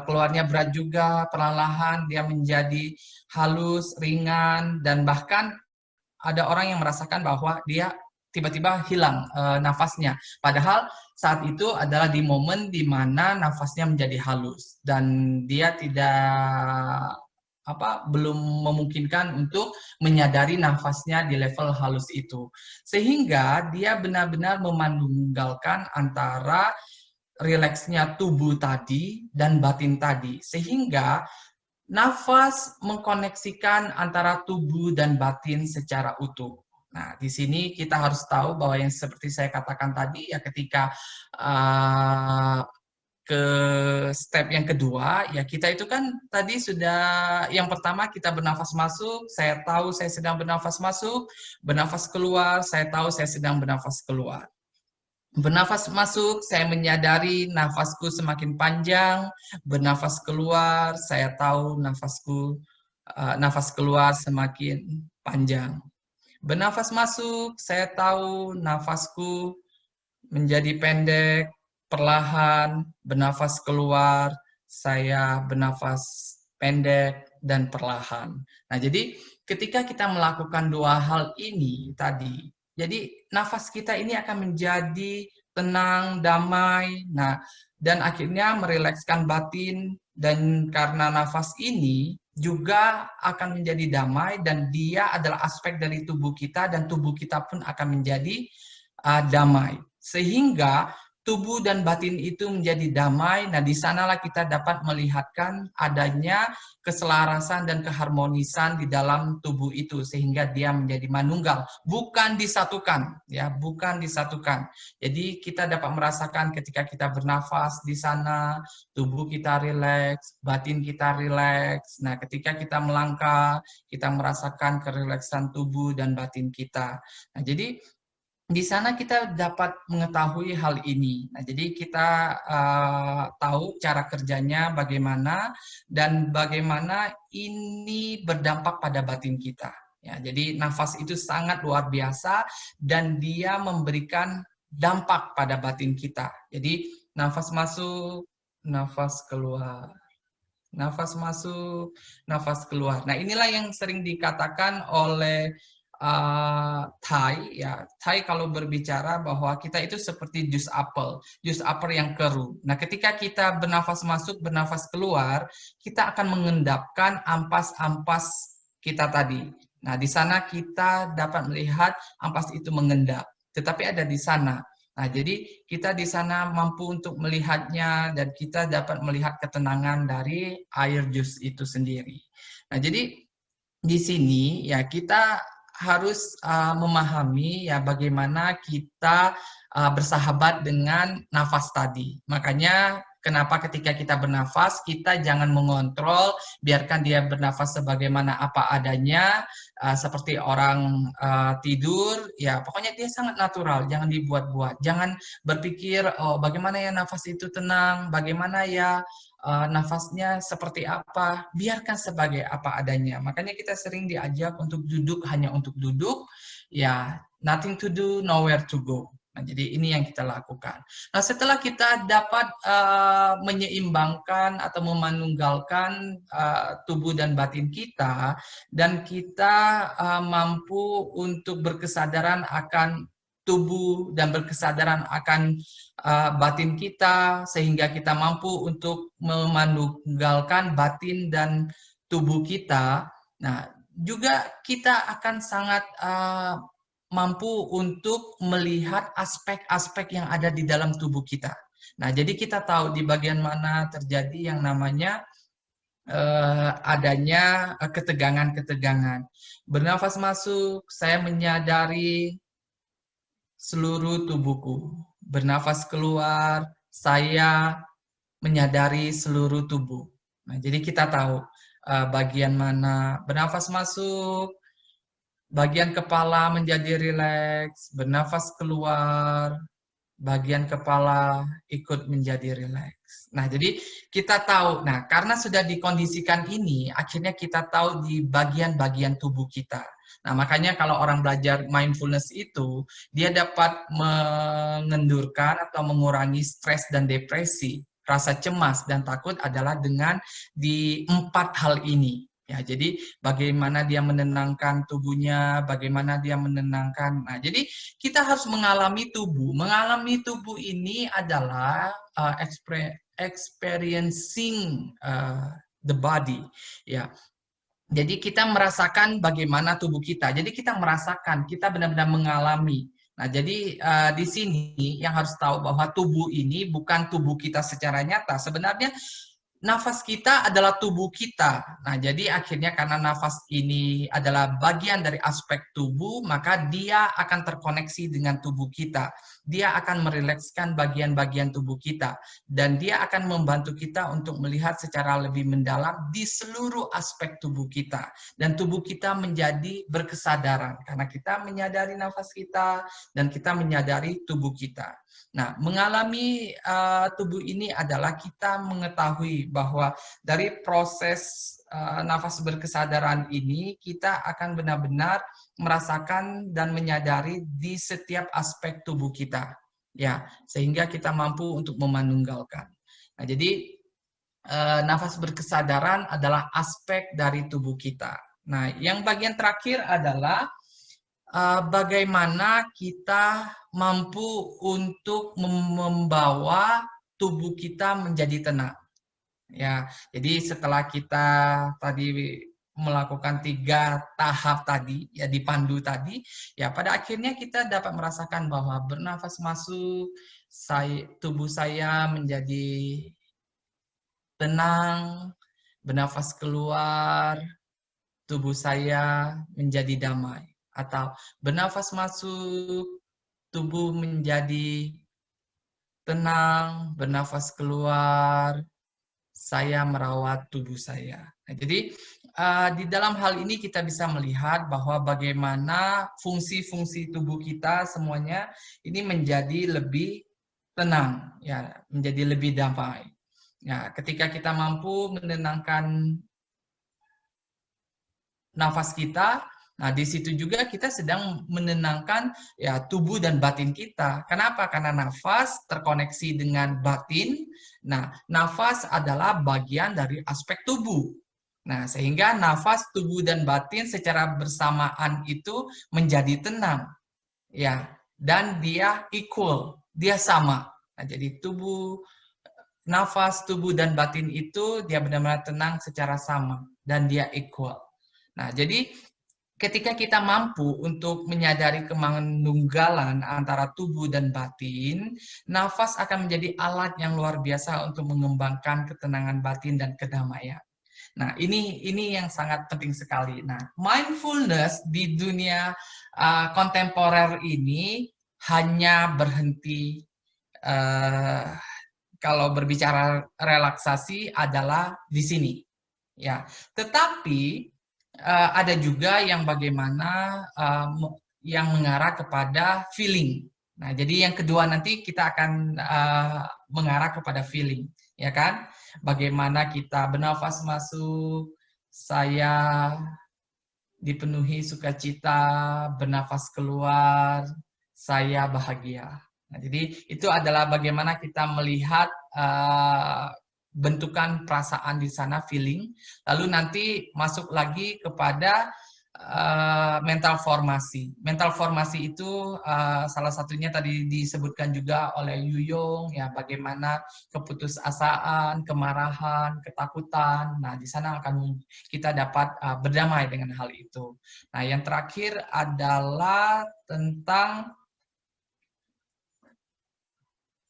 keluarnya berat juga, perlahan-lahan dia menjadi halus, ringan, dan bahkan ada orang yang merasakan bahwa dia tiba-tiba hilang nafasnya. Padahal saat itu adalah di momen di mana nafasnya menjadi halus dan dia belum memungkinkan untuk menyadari nafasnya di level halus itu. Sehingga dia benar-benar memandunggalkan antara rileksnya tubuh tadi dan batin tadi. Sehingga nafas mengkoneksikan antara tubuh dan batin secara utuh. Nah, di sini kita harus tahu bahwa yang seperti saya katakan tadi, ya ketika ke step yang kedua, ya kita itu kan tadi sudah, yang pertama kita bernafas masuk, saya tahu saya sedang bernafas masuk, bernafas keluar, saya tahu saya sedang bernafas keluar. Bernafas masuk, saya menyadari nafasku semakin panjang, bernafas keluar, saya tahu nafas keluar semakin panjang. Bernafas masuk, saya tahu nafasku menjadi pendek, perlahan, bernafas keluar, saya bernafas pendek dan perlahan. Nah, jadi ketika kita melakukan dua hal ini tadi, jadi nafas kita ini akan menjadi tenang, damai, nah, dan akhirnya merilekskan batin, dan karena nafas ini juga akan menjadi damai, dan dia adalah aspek dari tubuh kita, dan tubuh kita pun akan menjadi damai. Sehingga tubuh dan batin itu menjadi damai. Nah, di sanalah kita dapat melihatkan adanya keselarasan dan keharmonisan di dalam tubuh itu, sehingga dia menjadi manunggal, bukan disatukan, ya, bukan disatukan. Jadi kita dapat merasakan ketika kita bernafas di sana, tubuh kita rileks, batin kita rileks. Nah, ketika kita melangkah, kita merasakan kerileksan tubuh dan batin kita. Nah, jadi di sana kita dapat mengetahui hal ini. Nah, jadi kita tahu cara kerjanya bagaimana, dan bagaimana ini berdampak pada batin kita. Ya, jadi nafas itu sangat luar biasa, dan dia memberikan dampak pada batin kita. Jadi nafas masuk, nafas keluar. Nafas masuk, nafas keluar. Nah, inilah yang sering dikatakan oleh Thai, ya. Thai kalau berbicara bahwa kita itu seperti jus apel yang keruh. Nah, ketika kita bernafas masuk, bernafas keluar, kita akan mengendapkan ampas-ampas kita tadi. Nah, di sana kita dapat melihat ampas itu mengendap, tetapi ada di sana. Nah, jadi kita di sana mampu untuk melihatnya, dan kita dapat melihat ketenangan dari air jus itu sendiri. Nah, jadi di sini ya kita harus memahami ya bagaimana kita bersahabat dengan nafas tadi. Makanya kenapa ketika kita bernafas, kita jangan mengontrol, biarkan dia bernafas sebagaimana apa adanya, seperti orang tidur, ya pokoknya dia sangat natural, jangan dibuat-buat. Jangan berpikir, oh bagaimana ya nafas itu tenang, bagaimana ya nafasnya seperti apa, biarkan sebagai apa adanya. Makanya kita sering diajak untuk duduk hanya untuk duduk, ya nothing to do, nowhere to go. Nah, jadi ini yang kita lakukan. Nah, setelah kita dapat menyeimbangkan atau memanunggalkan tubuh dan batin kita, dan kita mampu untuk berkesadaran akan tubuh dan berkesadaran akan batin kita, sehingga kita mampu untuk memanunggalkan batin dan tubuh kita. Nah, juga kita akan sangat mampu untuk melihat aspek-aspek yang ada di dalam tubuh kita. Nah, jadi kita tahu di bagian mana terjadi yang namanya adanya ketegangan-ketegangan. Bernafas masuk, saya menyadari seluruh tubuhku. Bernafas keluar, saya menyadari seluruh tubuh. Nah, jadi kita tahu bagian mana. Bernafas masuk, bagian kepala menjadi rileks, bernafas keluar, bagian kepala ikut menjadi rileks. Nah, jadi kita tahu, nah karena sudah dikondisikan ini, akhirnya kita tahu di bagian-bagian tubuh kita. Nah, makanya kalau orang belajar mindfulness itu, dia dapat mengendurkan atau mengurangi stres dan depresi. Rasa cemas dan takut adalah dengan di 4 hal ini. Ya, jadi bagaimana dia menenangkan tubuhnya, bagaimana dia menenangkan. Nah, jadi kita harus mengalami tubuh. Mengalami tubuh ini adalah experiencing the body. Ya, jadi kita merasakan bagaimana tubuh kita. Jadi kita merasakan, kita benar-benar mengalami. Nah, jadi di sini yang harus tahu bahwa tubuh ini bukan tubuh kita secara nyata. Sebenarnya nafas kita adalah tubuh kita. Nah, jadi akhirnya karena nafas ini adalah bagian dari aspek tubuh, maka dia akan terkoneksi dengan tubuh kita. Dia akan merilekskan bagian-bagian tubuh kita. Dan dia akan membantu kita untuk melihat secara lebih mendalam di seluruh aspek tubuh kita. Dan tubuh kita menjadi berkesadaran. Karena kita menyadari nafas kita, dan kita menyadari tubuh kita. Nah, mengalami tubuh ini adalah kita mengetahui bahwa dari proses nafas berkesadaran ini, kita akan benar-benar merasakan dan menyadari di setiap aspek tubuh kita, ya, sehingga kita mampu untuk memanunggalkan. Nah, jadi nafas berkesadaran adalah aspek dari tubuh kita. Nah, yang bagian terakhir adalah bagaimana kita mampu untuk membawa tubuh kita menjadi tenang. Ya, jadi setelah kita tadi melakukan 3 tahap tadi, ya dipandu tadi, ya pada akhirnya kita dapat merasakan bahwa bernafas masuk, tubuh saya menjadi tenang, bernafas keluar, tubuh saya menjadi damai. Atau bernafas masuk, tubuh menjadi tenang, bernafas keluar, saya merawat tubuh saya. Nah, jadi di dalam hal ini kita bisa melihat bahwa bagaimana fungsi-fungsi tubuh kita semuanya ini menjadi lebih tenang, ya, menjadi lebih damai. Ya, ketika kita mampu menenangkan nafas kita, nah di situ juga kita sedang menenangkan ya tubuh dan batin kita. Kenapa? Karena nafas terkoneksi dengan batin. Nah, nafas adalah bagian dari aspek tubuh. Nah, sehingga nafas, tubuh dan batin secara bersamaan itu menjadi tenang. Ya, dan dia equal, dia sama. Nah, jadi nafas, tubuh dan batin itu dia benar-benar tenang secara sama dan dia equal. Nah, jadi ketika kita mampu untuk menyadari kemanunggalan antara tubuh dan batin, nafas akan menjadi alat yang luar biasa untuk mengembangkan ketenangan batin dan kedamaian. Nah, ini yang sangat penting sekali. Nah, mindfulness di dunia kontemporer ini hanya berhenti kalau berbicara relaksasi adalah di sini. Ya, tetapi ada juga yang bagaimana yang mengarah kepada feeling. Nah, jadi yang kedua nanti kita akan mengarah kepada feeling, ya kan? Bagaimana kita bernafas masuk, saya dipenuhi sukacita, bernafas keluar, saya bahagia. Nah, jadi itu adalah bagaimana kita melihat bentukan perasaan di sana, feeling. Lalu nanti masuk lagi kepada mental formasi. Mental formasi itu salah satunya tadi disebutkan juga oleh Yuyong, ya bagaimana keputusasaan, kemarahan, ketakutan. Nah, di sana akan kita dapat berdamai dengan hal itu. Nah, yang terakhir adalah tentang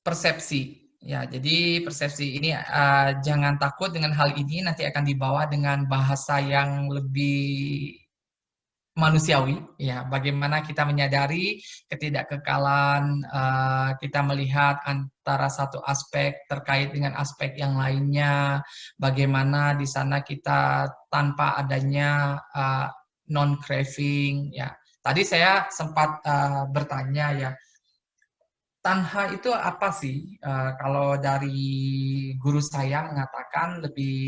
persepsi. Ya, jadi persepsi ini jangan takut dengan hal ini, nanti akan dibawa dengan bahasa yang lebih manusiawi, ya. Bagaimana kita menyadari ketidakkekalan, kita melihat antara satu aspek terkait dengan aspek yang lainnya, bagaimana di sana kita tanpa adanya non craving, ya. Tadi saya sempat bertanya ya, tanha itu apa sih? Kalau dari guru saya mengatakan lebih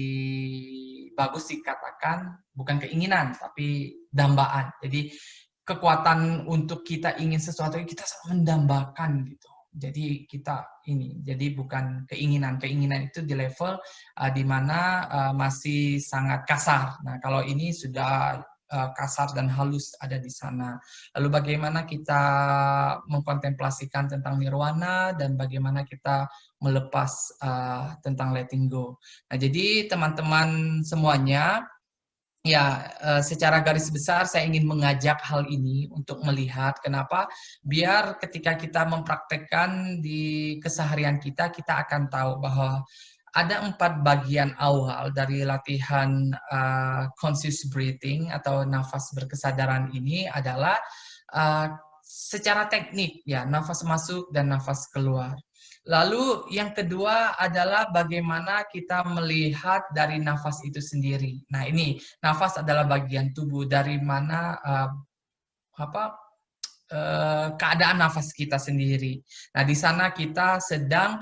bagus dikatakan bukan keinginan, tapi dambaan. Jadi kekuatan untuk kita ingin sesuatu, kita selalu mendambakan gitu. Jadi kita ini, jadi bukan keinginan. Keinginan itu di level di mana masih sangat kasar. Nah, kalau ini sudah kasar dan halus ada di sana. Lalu bagaimana kita mengkontemplasikan tentang nirwana dan bagaimana kita melepas tentang letting go. Nah, jadi teman-teman semuanya, ya secara garis besar saya ingin mengajak hal ini untuk melihat kenapa, biar ketika kita mempraktekkan di keseharian kita, kita akan tahu bahwa ada 4 bagian awal dari latihan conscious breathing atau nafas berkesadaran ini adalah secara teknik, ya, nafas masuk dan nafas keluar. Lalu yang kedua adalah bagaimana kita melihat dari nafas itu sendiri. Nah, ini nafas adalah bagian tubuh dari mana keadaan nafas kita sendiri. Nah, di sana kita sedang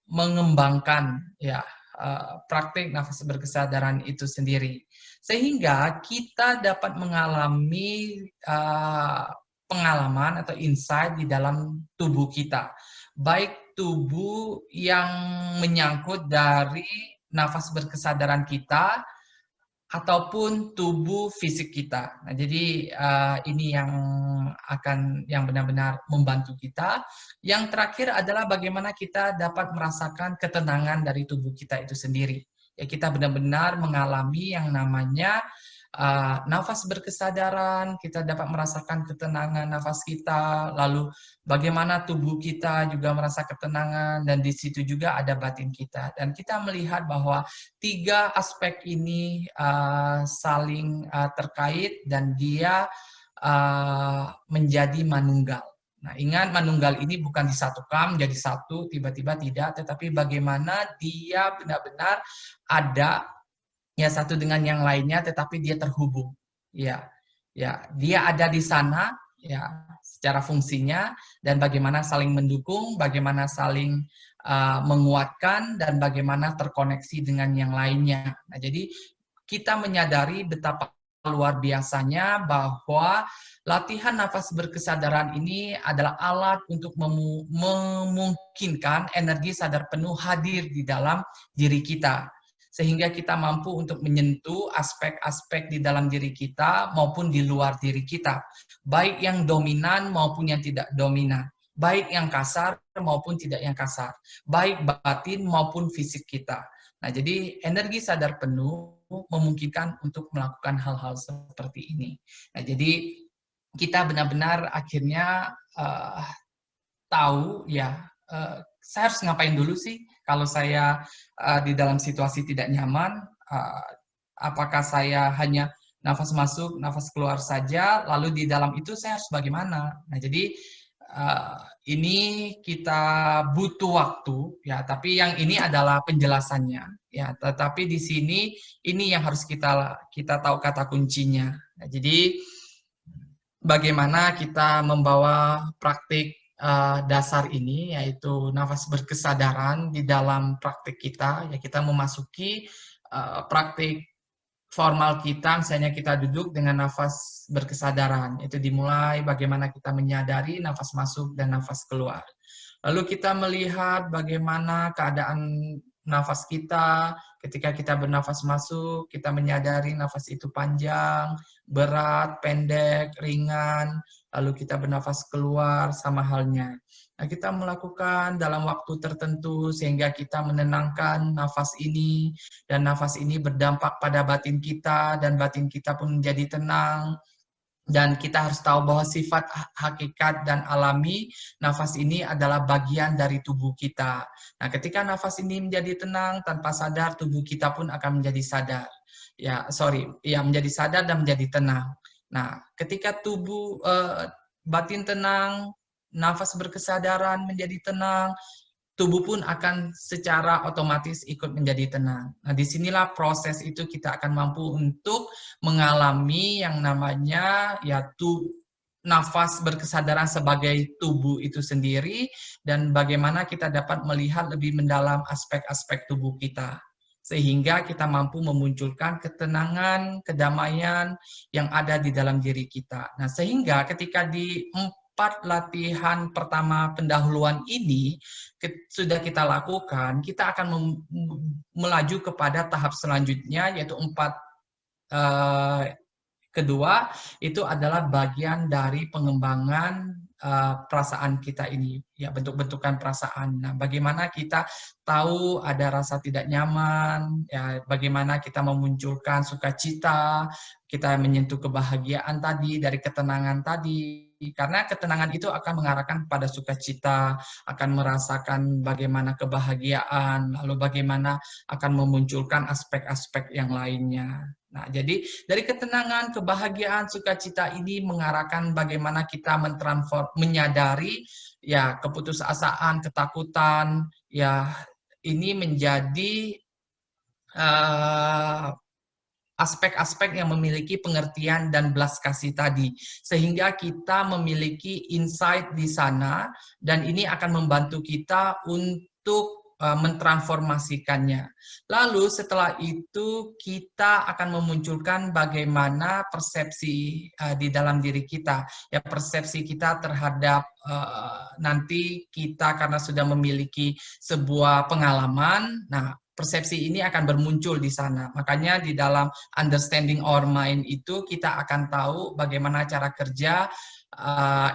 mengembangkan ya praktik nafas berkesadaran itu sendiri. Sehingga kita dapat mengalami pengalaman atau insight di dalam tubuh kita. Baik tubuh yang menyangkut dari nafas berkesadaran kita, ataupun tubuh fisik kita. Nah, jadi ini yang benar-benar membantu kita. Yang terakhir adalah bagaimana kita dapat merasakan ketenangan dari tubuh kita itu sendiri. Ya, kita benar-benar mengalami yang namanya nafas berkesadaran, kita dapat merasakan ketenangan nafas kita, lalu bagaimana tubuh kita juga merasa ketenangan, dan di situ juga ada batin kita. Dan kita melihat bahwa 3 aspek ini saling terkait dan dia menjadi manunggal. Nah, ingat manunggal ini bukan disatukan menjadi satu, tiba-tiba tidak, tetapi bagaimana dia benar-benar ada ya satu dengan yang lainnya, tetapi dia terhubung. Ya, dia ada di sana, ya, secara fungsinya, dan bagaimana saling mendukung, bagaimana saling menguatkan, dan bagaimana terkoneksi dengan yang lainnya. Nah, jadi kita menyadari betapa luar biasanya bahwa latihan nafas berkesadaran ini adalah alat untuk memungkinkan energi sadar penuh hadir di dalam diri kita, sehingga kita mampu untuk menyentuh aspek-aspek di dalam diri kita maupun di luar diri kita, baik yang dominan maupun yang tidak dominan, baik yang kasar maupun tidak yang kasar, baik batin maupun fisik kita. Nah, jadi energi sadar penuh memungkinkan untuk melakukan hal-hal seperti ini. Nah, jadi kita benar-benar akhirnya tahu ya, saya harus ngapain dulu sih kalau saya di dalam situasi tidak nyaman. Apakah saya hanya nafas masuk, nafas keluar saja, lalu di dalam itu saya harus bagaimana? Nah, jadi ini kita butuh waktu, ya. Tapi yang ini adalah penjelasannya, ya. Tetapi di sini ini yang harus kita tahu kata kuncinya. Nah, jadi bagaimana kita membawa praktik dasar ini, yaitu nafas berkesadaran di dalam praktik kita, ya, kita memasuki praktik formal kita, misalnya kita duduk dengan nafas berkesadaran, itu dimulai bagaimana kita menyadari nafas masuk dan nafas keluar. Lalu kita melihat bagaimana keadaan nafas kita, ketika kita bernafas masuk, kita menyadari nafas itu panjang, berat, pendek, ringan, lalu kita bernafas keluar sama halnya. Nah, kita melakukan dalam waktu tertentu sehingga kita menenangkan nafas ini, dan nafas ini berdampak pada batin kita, dan batin kita pun menjadi tenang. Dan kita harus tahu bahwa sifat hakikat dan alami nafas ini adalah bagian dari tubuh kita. Nah, ketika nafas ini menjadi tenang, tanpa sadar tubuh kita pun akan menjadi sadar. Menjadi sadar dan menjadi tenang. Nah, ketika tubuh batin tenang, nafas berkesadaran menjadi tenang, tubuh pun akan secara otomatis ikut menjadi tenang. Nah, disinilah proses itu kita akan mampu untuk mengalami yang namanya nafas berkesadaran sebagai tubuh itu sendiri, dan bagaimana kita dapat melihat lebih mendalam aspek-aspek tubuh kita, sehingga kita mampu memunculkan ketenangan, kedamaian yang ada di dalam diri kita. Nah, sehingga ketika di 4 latihan pertama pendahuluan ini sudah kita lakukan, kita akan melaju kepada tahap selanjutnya, yaitu 4 kedua, itu adalah bagian dari pengembangan perasaan kita ini, ya, bentuk-bentukan perasaan. Nah, bagaimana kita tahu ada rasa tidak nyaman, ya, bagaimana kita memunculkan sukacita, kita menyentuh kebahagiaan tadi, dari ketenangan tadi, karena ketenangan itu akan mengarahkan pada sukacita, akan merasakan bagaimana kebahagiaan, lalu bagaimana akan memunculkan aspek-aspek yang lainnya. Nah, jadi dari ketenangan, kebahagiaan, sukacita ini mengarahkan bagaimana kita menyadari ya keputusasaan, ketakutan, ya ini menjadi aspek-aspek yang memiliki pengertian dan belas kasih tadi, sehingga kita memiliki insight di sana, dan ini akan membantu kita untuk mentransformasikannya. Lalu setelah itu kita akan memunculkan bagaimana persepsi di dalam diri kita. Ya, persepsi kita terhadap nanti kita karena sudah memiliki sebuah pengalaman. Nah, persepsi ini akan bermuncul di sana. Makanya di dalam understanding our mind itu kita akan tahu bagaimana cara kerja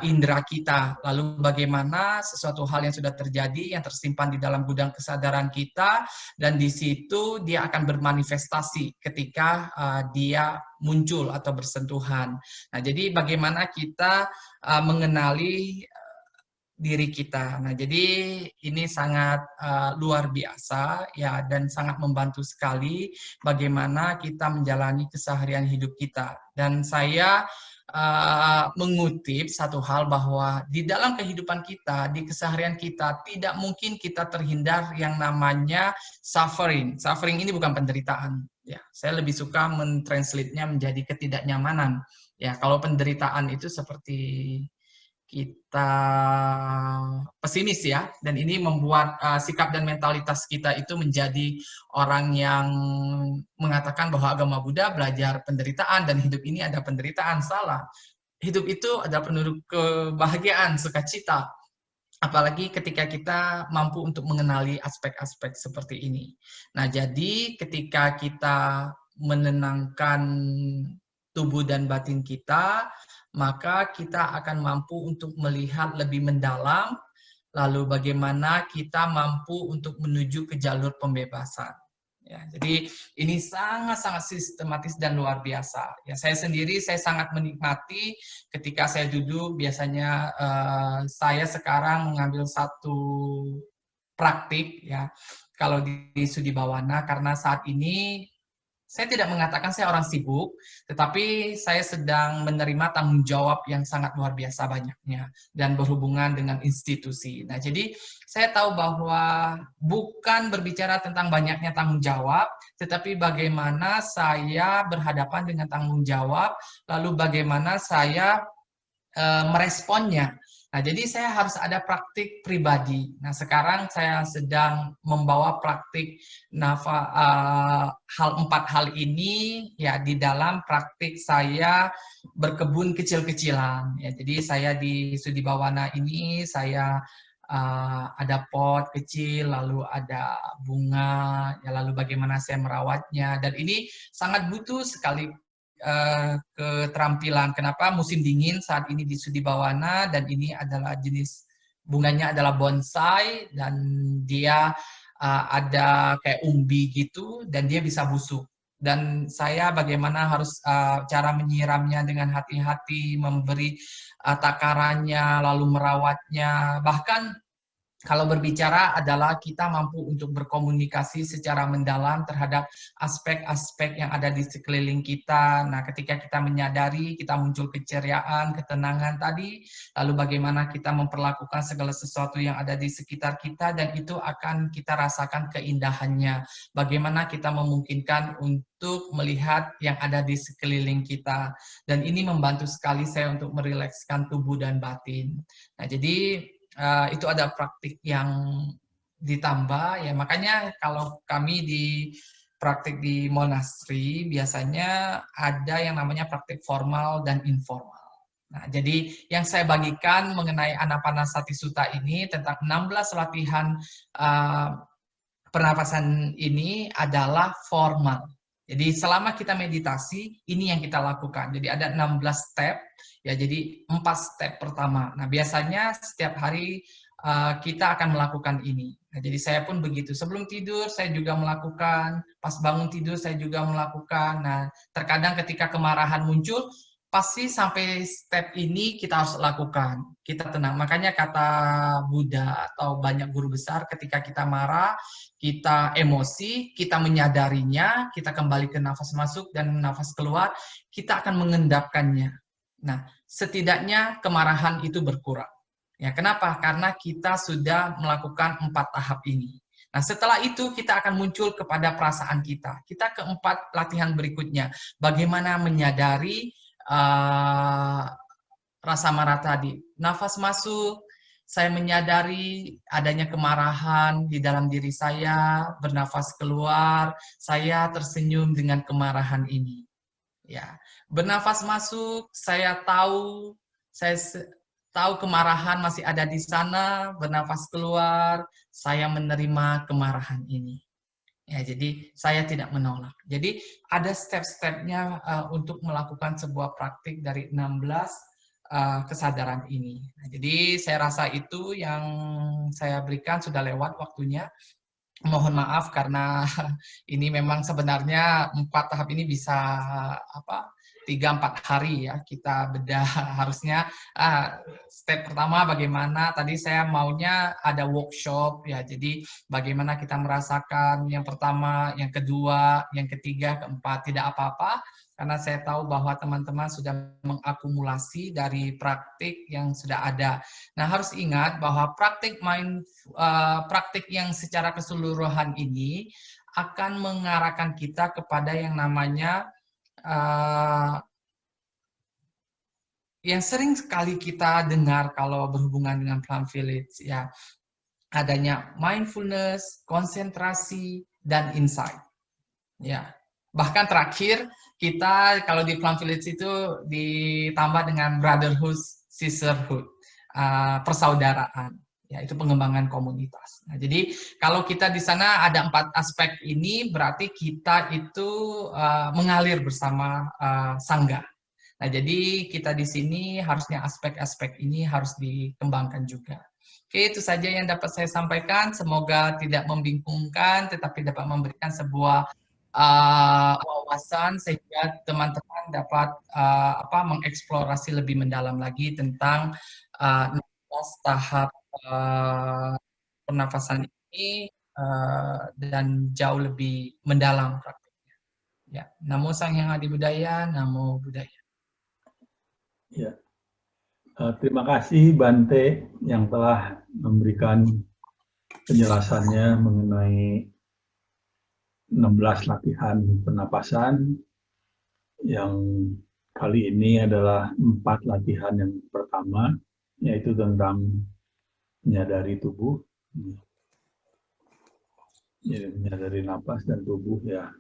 indera kita, lalu bagaimana sesuatu hal yang sudah terjadi, yang tersimpan di dalam gudang kesadaran kita, dan di situ dia akan bermanifestasi ketika dia muncul atau bersentuhan. Nah, jadi bagaimana kita mengenali diri kita. Nah, jadi ini sangat luar biasa ya, dan sangat membantu sekali bagaimana kita menjalani keseharian hidup kita. Dan saya mengutip satu hal bahwa di dalam kehidupan kita, di keseharian kita, tidak mungkin kita terhindar yang namanya suffering. Suffering ini bukan penderitaan. Ya, saya lebih suka mentranslate-nya menjadi ketidaknyamanan. Ya, kalau penderitaan itu seperti kita pesimis ya, dan ini membuat sikap dan mentalitas kita itu menjadi orang yang mengatakan bahwa agama Buddha belajar penderitaan dan hidup ini ada penderitaan. Salah. Hidup itu adalah penuh kebahagiaan, sukacita. Apalagi ketika kita mampu untuk mengenali aspek-aspek seperti ini. Nah, jadi ketika kita menenangkan tubuh dan batin kita, maka kita akan mampu untuk melihat lebih mendalam, lalu bagaimana kita mampu untuk menuju ke jalur pembebasan. Ya, jadi ini sangat-sangat sistematis dan luar biasa. Ya, saya sendiri saya sangat menikmati ketika saya duduk. Biasanya saya sekarang mengambil satu praktik ya. Kalau di Sudibawana, karena saat ini saya tidak mengatakan saya orang sibuk, tetapi saya sedang menerima tanggung jawab yang sangat luar biasa banyaknya dan berhubungan dengan institusi. Nah, jadi saya tahu bahwa bukan berbicara tentang banyaknya tanggung jawab, tetapi bagaimana saya berhadapan dengan tanggung jawab, lalu bagaimana saya meresponnya. Nah, jadi saya harus ada praktik pribadi. Nah, sekarang saya sedang membawa praktik empat hal ini ya di dalam praktik saya berkebun kecil-kecilan. Ya, jadi saya di Sudibawana ini saya ada pot kecil, lalu ada bunga, ya lalu bagaimana saya merawatnya, dan ini sangat butuh sekali keterampilan. Kenapa? Musim dingin saat ini di Sudibawana, dan ini adalah jenis bunganya adalah bonsai, dan dia ada kayak umbi gitu, dan dia bisa busuk. Dan saya bagaimana harus cara menyiramnya dengan hati-hati, memberi takarannya, lalu merawatnya. Bahkan kalau berbicara adalah kita mampu untuk berkomunikasi secara mendalam terhadap aspek-aspek yang ada di sekeliling kita. Nah, ketika kita menyadari, kita muncul keceriaan, ketenangan tadi, lalu bagaimana kita memperlakukan segala sesuatu yang ada di sekitar kita, dan itu akan kita rasakan keindahannya. Bagaimana kita memungkinkan untuk melihat yang ada di sekeliling kita. Dan ini membantu sekali saya untuk merilekskan tubuh dan batin. Nah, jadi itu ada praktik yang ditambah ya, makanya kalau kami di praktik di monasteri biasanya ada yang namanya praktik formal dan informal. Nah, jadi yang saya bagikan mengenai Anapanasati Sutta ini tentang 16 latihan pernapasan ini adalah formal. Jadi selama kita meditasi, ini yang kita lakukan. Jadi ada 16 step, ya, jadi 4 step pertama. Nah, biasanya setiap hari kita akan melakukan ini. Nah, jadi saya pun begitu. Sebelum tidur, saya juga melakukan. Pas bangun tidur, saya juga melakukan. Nah, terkadang ketika kemarahan muncul, pasti sampai step ini kita harus lakukan. Kita tenang. Makanya kata Buddha atau banyak guru besar, ketika kita marah, kita emosi, kita menyadarinya, kita kembali ke nafas masuk dan nafas keluar, kita akan mengendapkannya. Nah, setidaknya kemarahan itu berkurang. Ya, kenapa? Karena kita sudah melakukan 4 tahap ini. Nah, setelah itu kita akan muncul kepada perasaan kita. Kita keempat latihan berikutnya. Bagaimana menyadari rasa marah tadi. Nafas masuk, saya menyadari adanya kemarahan di dalam diri saya, bernafas keluar, saya tersenyum dengan kemarahan ini. Ya, bernafas masuk, saya tahu kemarahan masih ada di sana, bernafas keluar, saya menerima kemarahan ini. Ya, jadi saya tidak menolak. Jadi ada step-stepnya untuk melakukan sebuah praktik dari 16 kesadaran ini. Nah, jadi saya rasa itu yang saya berikan sudah lewat waktunya. Mohon maaf karena ini memang sebenarnya 4 tahap ini bisa 3-4 hari ya kita bedah. Harusnya step pertama bagaimana, tadi saya maunya ada workshop ya, jadi bagaimana kita merasakan yang pertama, yang kedua, yang ketiga, keempat, tidak apa-apa karena saya tahu bahwa teman-teman sudah mengakumulasi dari praktik yang sudah ada. Nah, harus ingat bahwa praktik yang secara keseluruhan ini akan mengarahkan kita kepada yang namanya yang sering sekali kita dengar kalau berhubungan dengan Plum Village, ya, adanya mindfulness, konsentrasi, dan insight. Ya, bahkan terakhir kita kalau di Plum Village itu ditambah dengan brotherhood, sisterhood, persaudaraan. Ya, itu pengembangan komunitas. Nah, jadi kalau kita di sana ada 4 aspek ini, berarti kita itu mengalir bersama sangga. Nah, jadi kita di sini harusnya aspek-aspek ini harus dikembangkan juga. Oke, itu saja yang dapat saya sampaikan. Semoga tidak membingungkan, tetapi dapat memberikan sebuah wawasan sehingga teman-teman dapat mengeksplorasi lebih mendalam lagi tentang 16 tahap pernafasan ini dan jauh lebih mendalam praktiknya. Ya, Namo Sang Hyang Adi Budaya, Namo Buddhaya. Ya. Terima kasih Bante yang telah memberikan penjelasannya mengenai 16 latihan pernapasan yang kali ini adalah 4 latihan yang pertama, yaitu tentang menyadari tubuh, ya, menyadari napas dan tubuh ya.